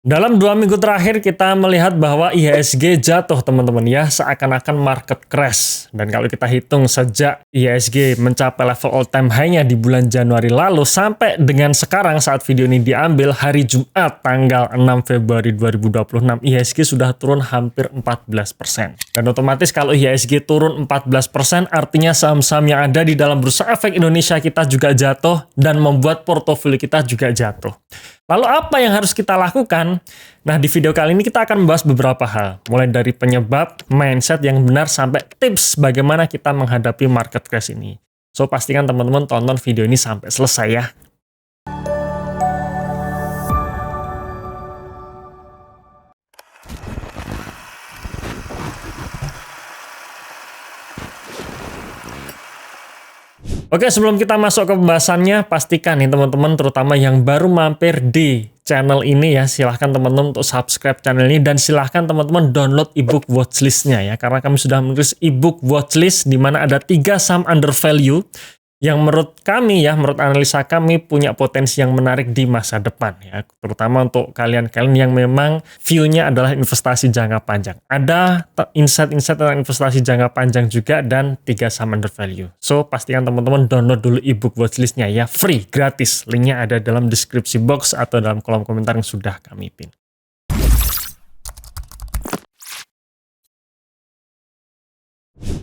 Dalam 2 minggu terakhir kita melihat bahwa IHSG jatuh teman-teman ya, seakan-akan market crash. Dan kalau kita hitung sejak IHSG mencapai level all time high-nya di bulan Januari lalu sampai dengan sekarang saat video ini diambil hari Jumat tanggal 6 Februari 2026, IHSG sudah turun hampir 14%. Dan otomatis kalau IHSG turun 14% artinya saham-saham yang ada di dalam Bursa Efek Indonesia kita juga jatuh dan membuat portofolio kita juga jatuh. Lalu apa yang harus kita lakukan? Nah, di video kali ini kita akan membahas beberapa hal. Mulai dari penyebab, mindset yang benar, sampai tips bagaimana kita menghadapi market crash ini. So, pastikan teman-teman tonton video ini sampai selesai ya. Oke, sebelum kita masuk ke pembahasannya, pastikan nih teman-teman, terutama yang baru mampir di channel ini ya, silahkan teman-teman untuk subscribe channel ini dan silahkan teman-teman download ebook watchlist-nya ya, karena kami sudah menulis ebook watchlist di mana ada 3 saham under value yang menurut kami ya, menurut analisa kami punya potensi yang menarik di masa depan ya, terutama untuk kalian-kalian yang memang view-nya adalah investasi jangka panjang. Ada insight-insight tentang investasi jangka panjang juga dan 3 saham under value. So, pastikan teman-teman download dulu ebook watchlist-nya ya, free, gratis. Linknya ada dalam deskripsi box atau dalam kolom komentar yang sudah kami pin.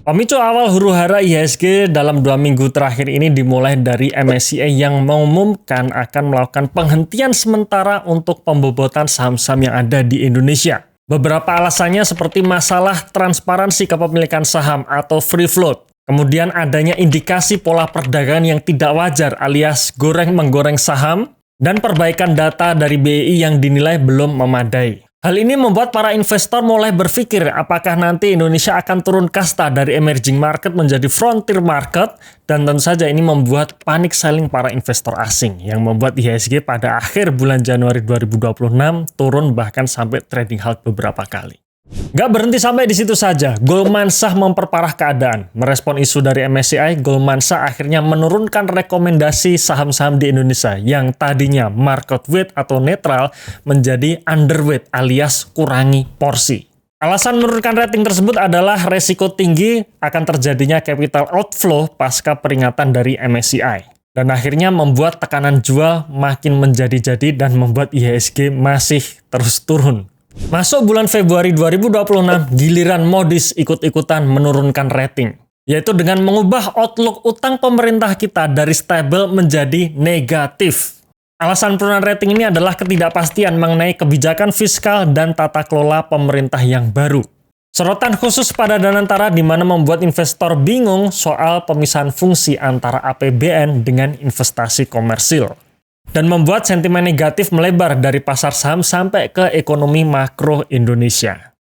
Pemicu awal huru-hara IHSG dalam 2 minggu terakhir ini dimulai dari MSCI yang mengumumkan akan melakukan penghentian sementara untuk pembobotan saham-saham yang ada di Indonesia. Beberapa alasannya seperti masalah transparansi kepemilikan saham atau free float. Kemudian adanya indikasi pola perdagangan yang tidak wajar alias goreng-menggoreng saham dan perbaikan data dari BEI yang dinilai belum memadai. Hal ini membuat para investor mulai berpikir apakah nanti Indonesia akan turun kasta dari emerging market menjadi frontier market, dan tentu saja ini membuat panic selling para investor asing yang membuat IHSG pada akhir bulan Januari 2026 turun bahkan sampai trading halt beberapa kali. Nggak berhenti sampai di situ saja, Goldman Sachs memperparah keadaan. Merespon isu dari MSCI, Goldman Sachs akhirnya menurunkan rekomendasi saham-saham di Indonesia yang tadinya market weight atau netral menjadi underweight alias kurangi porsi. Alasan menurunkan rating tersebut adalah resiko tinggi akan terjadinya capital outflow pasca peringatan dari MSCI. Dan akhirnya membuat tekanan jual makin menjadi-jadi dan membuat IHSG masih terus turun. Masuk bulan Februari 2026, giliran Moody's ikut-ikutan menurunkan rating, yaitu dengan mengubah outlook utang pemerintah kita dari stable menjadi negatif. Alasan penurunan rating ini adalah ketidakpastian mengenai kebijakan fiskal dan tata kelola pemerintah yang baru. Sorotan khusus pada Danantara di mana membuat investor bingung soal pemisahan fungsi antara APBN dengan investasi komersil. Dan membuat sentimen negatif melebar dari pasar saham sampai ke ekonomi makro Indonesia.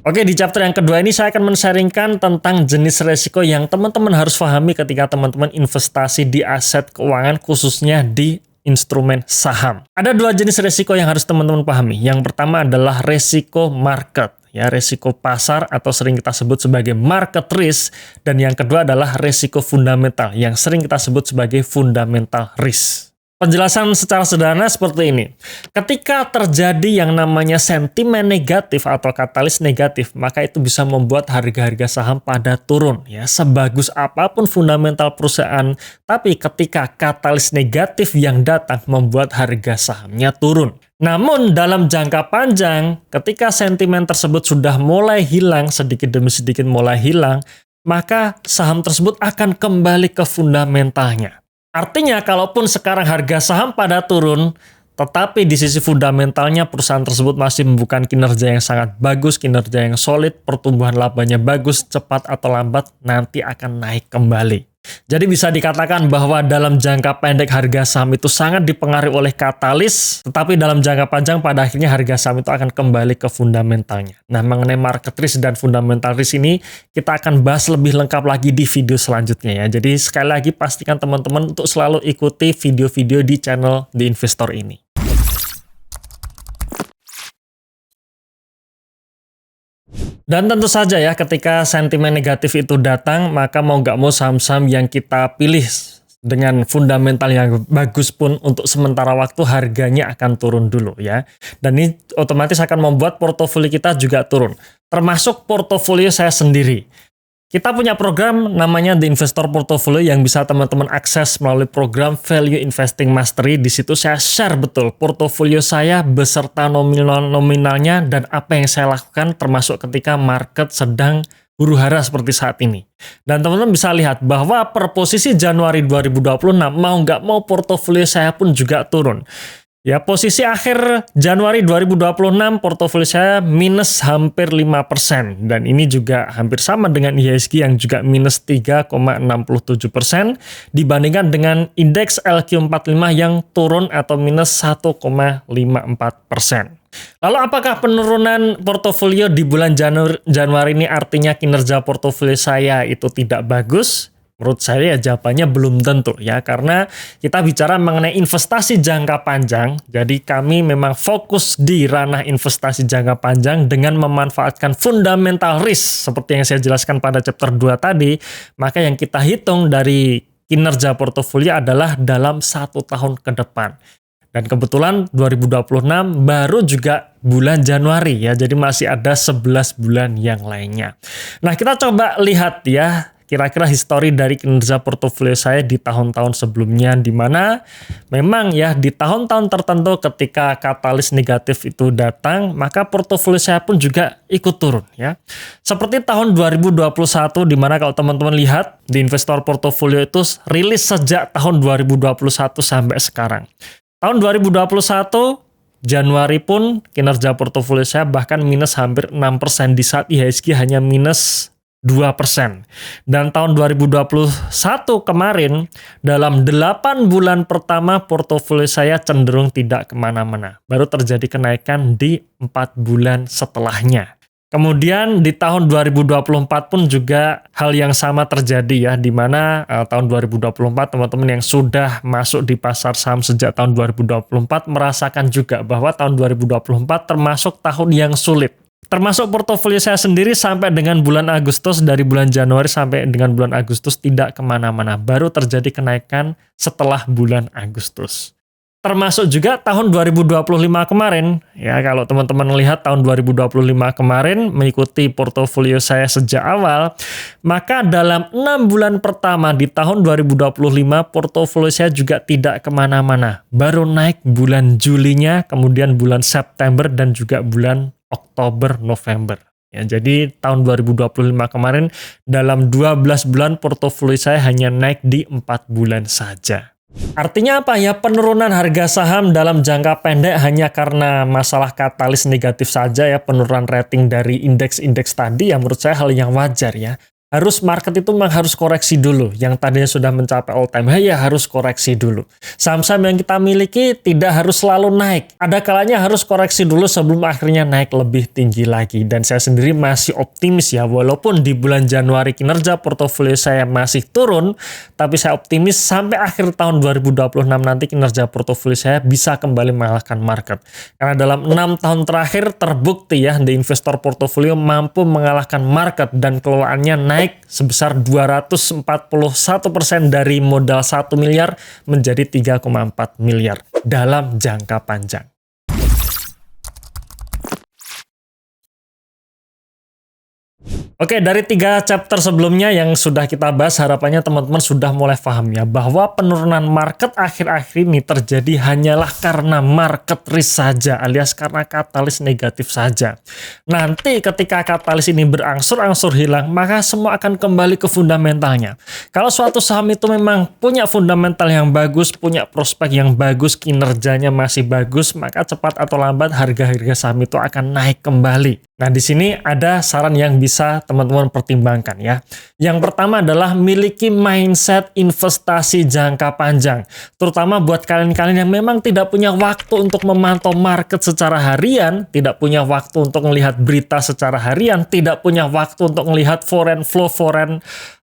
Oke, di chapter yang kedua ini saya akan men-sharingkan tentang jenis resiko yang teman-teman harus pahami ketika teman-teman investasi di aset keuangan, khususnya di instrumen saham. Ada 2 jenis resiko yang harus teman-teman pahami. Yang pertama adalah resiko market. Ya, resiko pasar atau sering kita sebut sebagai market risk, dan yang kedua adalah resiko fundamental yang sering kita sebut sebagai fundamental risk. Penjelasan secara sederhana seperti ini. Ketika terjadi yang namanya sentimen negatif atau katalis negatif, maka itu bisa membuat harga-harga saham pada turun ya, sebagus apapun fundamental perusahaan, tapi ketika katalis negatif yang datang membuat harga sahamnya turun. Namun dalam jangka panjang, ketika sentimen tersebut sudah mulai hilang, sedikit demi sedikit mulai hilang, maka saham tersebut akan kembali ke fundamentalnya. Artinya, kalaupun sekarang harga saham pada turun, tetapi di sisi fundamentalnya perusahaan tersebut masih membuka kinerja yang sangat bagus, kinerja yang solid, pertumbuhan labanya bagus, cepat atau lambat, nanti akan naik kembali. Jadi bisa dikatakan bahwa dalam jangka pendek harga saham itu sangat dipengaruhi oleh katalis, tetapi dalam jangka panjang pada akhirnya harga saham itu akan kembali ke fundamentalnya. Nah, mengenai market risk dan fundamental risk ini kita akan bahas lebih lengkap lagi di video selanjutnya ya. Jadi sekali lagi pastikan teman-teman untuk selalu ikuti video-video di channel The Investor ini. Dan tentu saja ya, ketika sentimen negatif itu datang, maka mau nggak mau saham-saham yang kita pilih dengan fundamental yang bagus pun untuk sementara waktu harganya akan turun dulu ya. Dan ini otomatis akan membuat portofolio kita juga turun. Termasuk portofolio saya sendiri. Kita punya program namanya The Investor Portfolio yang bisa teman-teman akses melalui program Value Investing Mastery. Di situ saya share betul portofolio saya beserta nominalnya dan apa yang saya lakukan termasuk ketika market sedang huru-hara seperti saat ini. Dan teman-teman bisa lihat bahwa per posisi Januari 2026 mau nggak mau portofolio saya pun juga turun. Ya, posisi akhir Januari 2026 portofolio saya minus hampir 5%. Dan ini juga hampir sama dengan IHSG yang juga minus 3,67% dibandingkan dengan indeks LQ45 yang turun atau minus 1,54%. Lalu apakah penurunan portofolio di bulan Januari ini artinya kinerja portofolio saya itu tidak bagus? Menurut saya ya jawabannya belum tentu ya, karena kita bicara mengenai investasi jangka panjang, jadi kami memang fokus di ranah investasi jangka panjang dengan memanfaatkan fundamental risk seperti yang saya jelaskan pada chapter 2 tadi, maka yang kita hitung dari kinerja portofolio adalah dalam 1 tahun ke depan. Dan kebetulan 2026 baru juga bulan Januari ya, jadi masih ada 11 bulan yang lainnya. Nah, kita coba lihat ya, kira-kira histori dari kinerja portofolio saya di tahun-tahun sebelumnya, di mana memang ya di tahun-tahun tertentu ketika katalis negatif itu datang, maka portofolio saya pun juga ikut turun ya. Seperti tahun 2021, di mana kalau teman-teman lihat di investor portofolio itu rilis sejak tahun 2021 sampai sekarang. Tahun 2021 Januari pun kinerja portofolio saya bahkan minus hampir 6% di saat IHSG hanya minus 2%. Dan tahun 2021 kemarin, dalam 8 bulan pertama portofolio saya cenderung tidak kemana-mana. Baru terjadi kenaikan di 4 bulan setelahnya. Kemudian di tahun 2024 pun juga hal yang sama terjadi ya, di mana tahun 2024 teman-teman yang sudah masuk di pasar saham sejak tahun 2024 merasakan juga bahwa tahun 2024 termasuk tahun yang sulit. Termasuk portofolio saya sendiri sampai dengan bulan Agustus, dari bulan Januari sampai dengan bulan Agustus tidak kemana-mana. Baru terjadi kenaikan setelah bulan Agustus. Termasuk juga tahun 2025 kemarin, ya kalau teman-teman lihat tahun 2025 kemarin mengikuti portofolio saya sejak awal, maka dalam 6 bulan pertama di tahun 2025 portofolio saya juga tidak kemana-mana. Baru naik bulan Julinya, kemudian bulan September dan juga bulan Oktober, November. Ya, jadi tahun 2025 kemarin dalam 12 bulan portofolio saya hanya naik di 4 bulan saja. Artinya apa ya, penurunan harga saham dalam jangka pendek hanya karena masalah katalis negatif saja ya, penurunan rating dari indeks-indeks tadi ya menurut saya hal yang wajar ya. Harus market itu memang harus koreksi dulu. Yang tadinya sudah mencapai all time high ya harus koreksi dulu. Saham-saham yang kita miliki tidak harus selalu naik. Ada kalanya harus koreksi dulu sebelum akhirnya naik lebih tinggi lagi. Dan saya sendiri masih optimis ya, walaupun di bulan Januari kinerja portofolio saya masih turun, tapi saya optimis sampai akhir tahun 2026 nanti kinerja portofolio saya bisa kembali mengalahkan market. Karena dalam 6 tahun terakhir terbukti ya, The Investor Portfolio mampu mengalahkan market dan kelolaannya naik sebesar 241% dari modal 1 miliar menjadi 3,4 miliar dalam jangka panjang. Oke, dari 3 chapter sebelumnya yang sudah kita bahas, harapannya teman-teman sudah mulai paham ya, bahwa penurunan market akhir-akhir ini terjadi hanyalah karena market risk saja, alias karena katalis negatif saja. Nanti ketika katalis ini berangsur-angsur hilang, maka semua akan kembali ke fundamentalnya. Kalau suatu saham itu memang punya fundamental yang bagus, punya prospek yang bagus, kinerjanya masih bagus, maka cepat atau lambat harga-harga saham itu akan naik kembali. Nah, di sini ada saran yang bisa teman-teman pertimbangkan ya. Yang pertama adalah miliki mindset investasi jangka panjang. Terutama buat kalian-kalian yang memang tidak punya waktu untuk memantau market secara harian, tidak punya waktu untuk melihat berita secara harian, tidak punya waktu untuk melihat foreign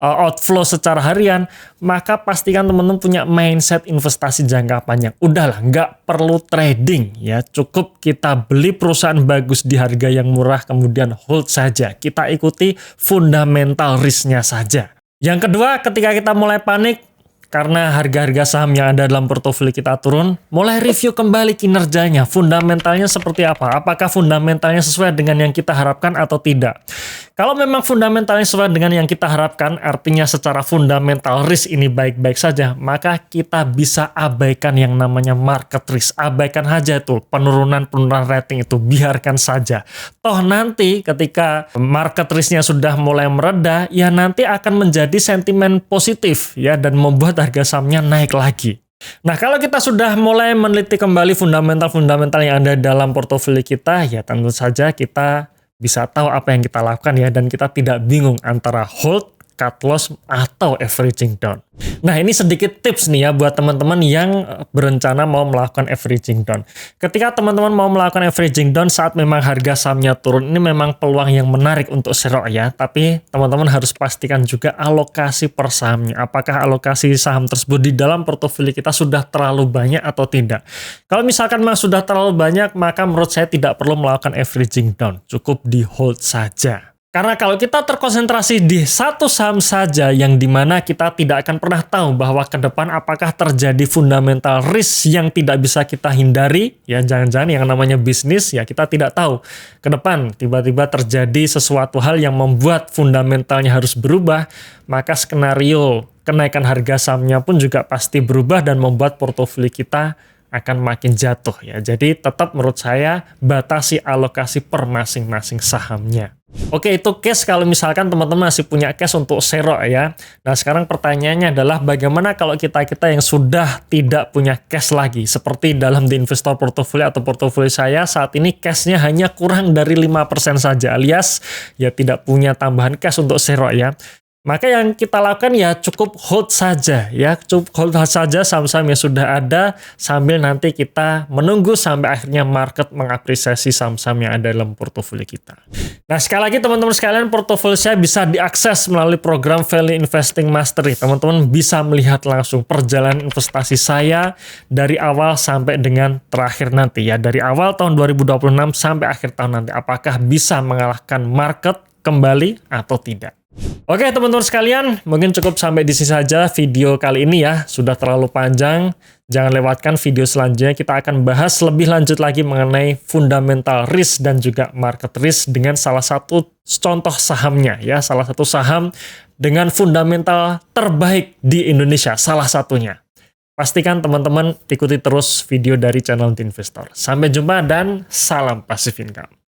outflow secara harian, maka pastikan teman-teman punya mindset investasi jangka panjang. Udahlah, nggak perlu trading ya, cukup kita beli perusahaan bagus di harga yang murah kemudian hold saja. Kita ikuti fundamental risk-nya saja. Yang kedua, ketika kita mulai panik, karena harga-harga saham yang ada dalam portofolio kita turun, mulai review kembali kinerjanya, fundamentalnya seperti apa, apakah fundamentalnya sesuai dengan yang kita harapkan atau tidak. Kalau memang fundamentalnya sesuai dengan yang kita harapkan, artinya secara fundamental risk ini baik-baik saja, maka kita bisa abaikan yang namanya market risk. Abaikan aja itu penurunan rating itu, biarkan saja. Toh nanti ketika market risknya sudah mulai mereda, ya nanti akan menjadi sentimen positif ya dan membuat harga sahamnya naik lagi. Nah, kalau kita sudah mulai meneliti kembali fundamental-fundamental yang ada dalam portofolio kita, ya tentu saja kita bisa tahu apa yang kita lakukan ya, dan kita tidak bingung antara hold, cut loss, atau averaging down. Nah, ini sedikit tips nih ya buat teman-teman yang berencana mau melakukan averaging down. Ketika teman-teman mau melakukan averaging down saat memang harga sahamnya turun, ini memang peluang yang menarik untuk serok ya, tapi teman-teman harus pastikan juga alokasi per sahamnya. Apakah alokasi saham tersebut di dalam portofolio kita sudah terlalu banyak atau tidak. Kalau misalkan memang sudah terlalu banyak, maka menurut saya tidak perlu melakukan averaging down, cukup di hold saja. Karena kalau kita terkonsentrasi di satu saham saja yang dimana kita tidak akan pernah tahu bahwa ke depan apakah terjadi fundamental risk yang tidak bisa kita hindari, ya jangan-jangan yang namanya bisnis ya kita tidak tahu. Ke depan tiba-tiba terjadi sesuatu hal yang membuat fundamentalnya harus berubah, maka skenario kenaikan harga sahamnya pun juga pasti berubah dan membuat portofolio kita akan makin jatuh ya. Jadi tetap menurut saya batasi alokasi per masing-masing sahamnya. Oke, itu case kalau misalkan teman-teman masih punya cash untuk serok ya. Nah, sekarang pertanyaannya adalah bagaimana kalau kita-kita yang sudah tidak punya cash lagi, seperti dalam di investor portofolio atau portofolio saya saat ini cashnya hanya kurang dari 5% saja, alias ya tidak punya tambahan cash untuk serok ya. Maka yang kita lakukan ya cukup hold saja ya, cukup hold saja saham-saham yang sudah ada sambil nanti kita menunggu sampai akhirnya market mengapresiasi saham-saham yang ada dalam portofolio kita. Nah, sekali lagi teman-teman sekalian, portofolio saya bisa diakses melalui program Value Investing Mastery. Teman-teman bisa melihat langsung perjalanan investasi saya dari awal sampai dengan terakhir nanti ya, dari awal tahun 2026 sampai akhir tahun nanti, apakah bisa mengalahkan market kembali atau tidak. Oke teman-teman sekalian, mungkin cukup sampai di sini saja video kali ini ya, sudah terlalu panjang. Jangan lewatkan video selanjutnya, kita akan bahas lebih lanjut lagi mengenai fundamental risk dan juga market risk dengan salah satu contoh sahamnya ya, salah satu saham dengan fundamental terbaik di Indonesia, salah satunya. Pastikan teman-teman ikuti terus video dari channel The Investor. Sampai jumpa dan salam Passive Income.